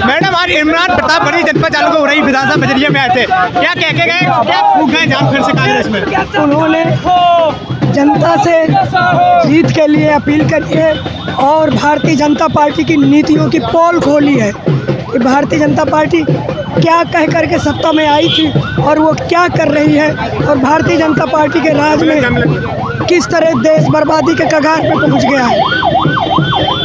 Madam, आज इमरान प्रतापगढ़ी जनपद तालुका उरई विधानसभा बजरिया में आए थे, क्या कह के गए, क्या फूक गए जान फिर से कांग्रेस में? उन्होंने जनता से जीत के लिए अपील करी है और भारतीय जनता पार्टी की नीतियों की पोल खोली है कि भारतीय जनता पार्टी क्या कह करके सत्ता में आई थी और वो क्या कर रही है, और भारतीय जनता पार्टी के राज में किस तरह देश बर्बादी के कगार पे पहुंच गया है।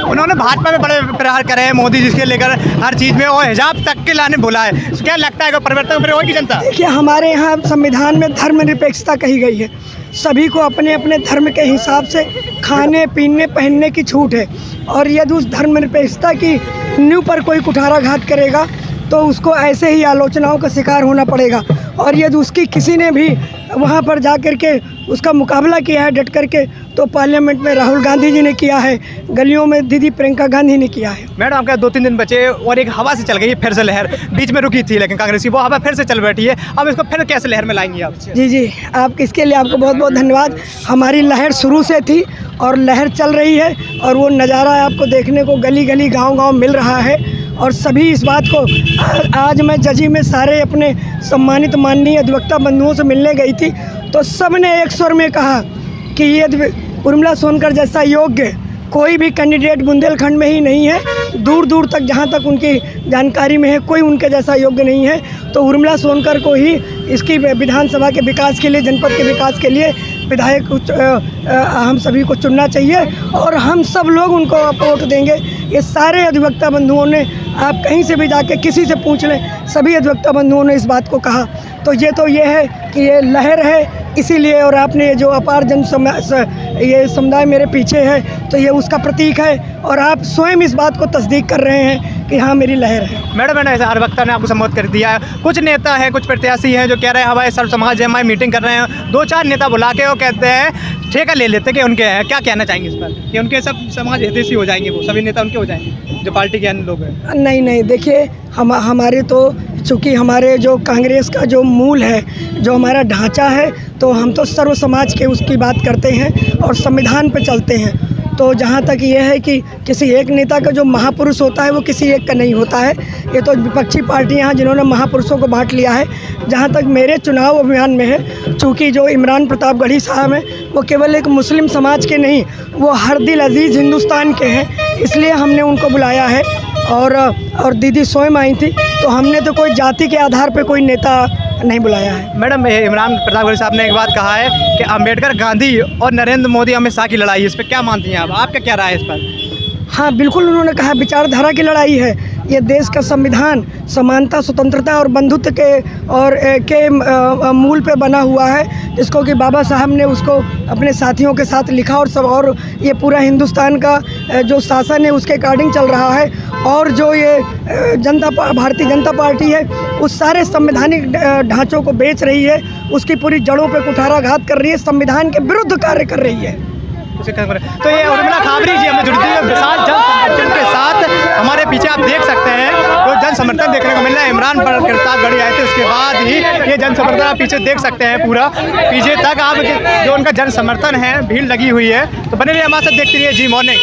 उन्होंने भाजपा में बड़े प्रहार करे हैं मोदी जी के लेकर हर चीज़ में, और हिजाब तक के लाने बोला है। क्या लगता है कि परिवर्तन फिर होगी जनता? देखिए, हमारे यहाँ संविधान में धर्मनिरपेक्षता कही गई है। सभी को अपने अपने धर्म के हिसाब से खाने पीने पहनने की छूट है, और यदि उस धर्मनिरपेक्षता की नींव पर कोई कुठाराघात करेगा तो उसको ऐसे ही आलोचनाओं का शिकार होना पड़ेगा। और यदि उसकी किसी ने भी वहाँ पर जा कर के उसका मुकाबला किया है डट करके, तो पार्लियामेंट में राहुल गांधी जी ने किया है, गलियों में दीदी प्रियंका गांधी ने किया है। मैडम, आपका 2-3 दिन बचे और एक हवा से चल गई फिर से लहर, बीच में रुकी थी लेकिन कांग्रेस की वो हवा फिर से चल बैठी है। अब इसको फिर कैसे लहर में लाएंगी आप? जी, आप इसके लिए आपको बहुत बहुत धन्यवाद। हमारी लहर शुरू से थी और लहर चल रही है, और वो नज़ारा आपको देखने को गली गली गाँव मिल रहा है। और सभी इस बात को आज मैं जजी में सारे अपने सम्मानित माननीय अधिवक्ता बंधुओं से मिलने गई थी, तो सब ने एक स्वर में कहा कि ये उर्मिला सोनकर जैसा योग्य कोई भी कैंडिडेट बुंदेलखंड में ही नहीं है। दूर दूर तक जहाँ तक उनकी जानकारी में है कोई उनके जैसा योग्य नहीं है। तो उर्मिला सोनकर को ही इसकी विधानसभा के विकास के लिए, जनपद के विकास के लिए विधायक हम सभी को चुनना चाहिए, और हम सब लोग उनको वोट देंगे। ये सारे अधिवक्ता बंधुओं ने, आप कहीं से भी जाके किसी से पूछ लें, सभी अधिवक्ता बंधुओं ने इस बात को कहा। तो ये है कि ये लहर है इसीलिए, और आपने ये जो अपार ये समुदाय मेरे पीछे है, तो ये उसका प्रतीक है, और आप स्वयं इस बात को तस्दीक कर रहे हैं कि हाँ मेरी लहर है। मैडम, ऐसा हर वक्ता ने आपको संबोधित कर दिया है। कुछ नेता हैं, कुछ प्रत्याशी हैं जो कह रहे हैं हमारे सर्व समाज है, हमारी मीटिंग कर रहे हैं। 2-4 नेता बुला के वो कहते हैं ठेका ले लेते कि उनके हैं। क्या कहना चाहेंगे इस पर कि उनके सब समाज हितैषी हो जाएंगे, वो सभी नेता उनके हो जाएंगे जो पार्टी के अन्य लोग हैं? नहीं, देखिए, हमारे तो चूँकि हमारे जो कांग्रेस का जो मूल है, जो हमारा ढांचा है, तो हम तो सर्व समाज के उसकी बात करते हैं और संविधान पे चलते हैं। तो जहाँ तक ये है कि किसी एक नेता का जो महापुरुष होता है वो किसी एक का नहीं होता है। ये तो विपक्षी पार्टियाँ हैं जिन्होंने महापुरुषों को बांट लिया है। जहाँ तक मेरे चुनाव अभियान में है, चूँकि जो इमरान प्रतापगढ़ी साहब हैं वो केवल एक मुस्लिम समाज के नहीं, वो हर दिल अजीज़ हिंदुस्तान के हैं, इसलिए हमने उनको बुलाया है। और दीदी स्वयं आई थी, तो हमने तो कोई जाति के आधार पर कोई नेता नहीं बुलाया है। मैडम, इमरान प्रतापगढ़ी साहब ने एक बात कहा है कि अम्बेडकर, गांधी और नरेंद्र मोदी, अमित शाह की लड़ाई, इस पर क्या मानती हैं आप? आपका क्या राय है इस पर? हाँ, बिल्कुल, उन्होंने कहा विचारधारा की लड़ाई है। ये देश का संविधान समानता, स्वतंत्रता और बंधुत्व के मूल पे बना हुआ है, जिसको कि बाबा साहब ने उसको अपने साथियों के साथ लिखा, और ये पूरा हिंदुस्तान का जो शासन है उसके अकॉर्डिंग चल रहा है। और जो ये भारतीय जनता पार्टी है उस सारे संवैधानिक ढांचों को बेच रही है, उसकी पूरी जड़ों पे कुठाराघात कर रही है, संविधान के विरुद्ध कार्य कर रही है। तो ये उर्मिला खाबरी जी हमें जुड़ी थी विशाल जन समर्थन के साथ। हमारे पीछे आप देख सकते हैं तो जन समर्थन देखने को मिल रहा है। इमरान प्रतापगढ़ी आए थे, उसके बाद ही ये जन समर्थन आप पीछे देख सकते हैं, पूरा पीछे तक आप जो उनका जन समर्थन है, भीड़ लगी हुई है। तो बने रहिए हमारे साथ, देखते रहिए जी मॉर्निंग।